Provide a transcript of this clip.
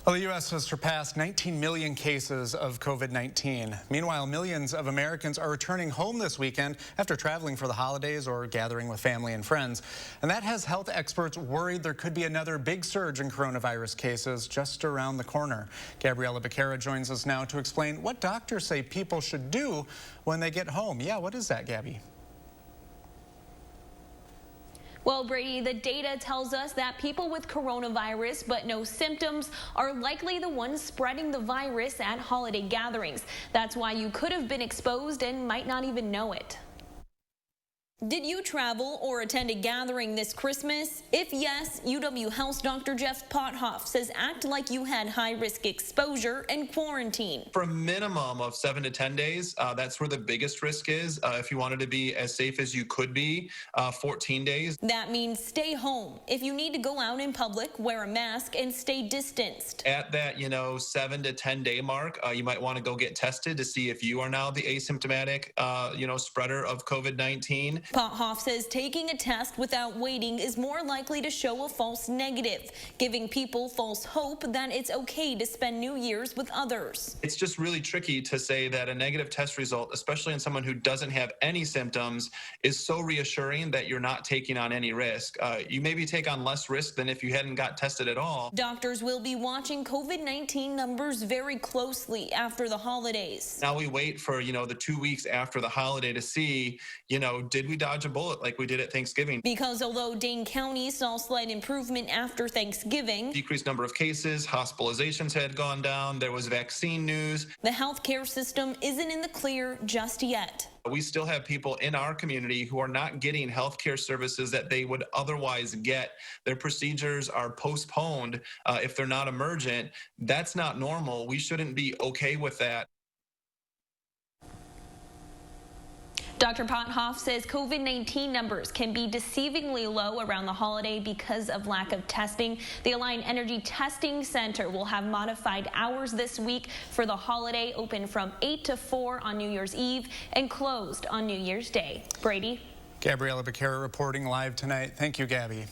Well, the U.S. has surpassed 19 million cases of COVID-19. Meanwhile, millions of Americans are returning home this weekend after traveling for the holidays or gathering with family and friends. And that has health experts worried there could be another big surge in coronavirus cases just around the corner. Gabriela Becerra joins us now to explain what doctors say people should do when they get home. Yeah, what is that, Gabby? Well, Brady, the data tells us that people with coronavirus but no symptoms are likely the ones spreading the virus at holiday gatherings. That's why you could have been exposed and might not even know it. Did you travel or attend a gathering this Christmas? If yes, UW Health's Dr. Jeff Pothof says act like you had high-risk exposure and quarantine. For a minimum of 7 to 10 days, that's where the biggest risk is. If you wanted to be as safe as you could be, 14 days. That means stay home. If you need to go out in public, wear a mask and stay distanced. At that, 7 to 10 day mark, you might want to go get tested to see if you are now the asymptomatic, spreader of COVID-19. Pothof says taking a test without waiting is more likely to show a false negative, giving people false hope that it's okay to spend New Year's with others. It's just really tricky to say that a negative test result, especially in someone who doesn't have any symptoms, is so reassuring that you're not taking on any risk. You maybe take on less risk than if you hadn't got tested at all. Doctors will be watching COVID-19 numbers very closely after the holidays. Now we wait for, the 2 weeks after the holiday to see, did we dodge a bullet like we did at Thanksgiving? Because although Dane County saw slight improvement after Thanksgiving, decreased number of cases, hospitalizations had gone down, there was vaccine news. The healthcare system isn't in the clear just yet. We still have people in our community who are not getting healthcare services that they would otherwise get. Their procedures are postponed if they're not emergent. That's not normal. We shouldn't be okay with that. Dr. Pothof says COVID-19 numbers can be deceivingly low around the holiday because of lack of testing. The Alliant Energy Testing Center will have modified hours this week for the holiday, open from 8 to 4 on New Year's Eve and closed on New Year's Day. Brady? Gabriela Becerra reporting live tonight. Thank you, Gabby.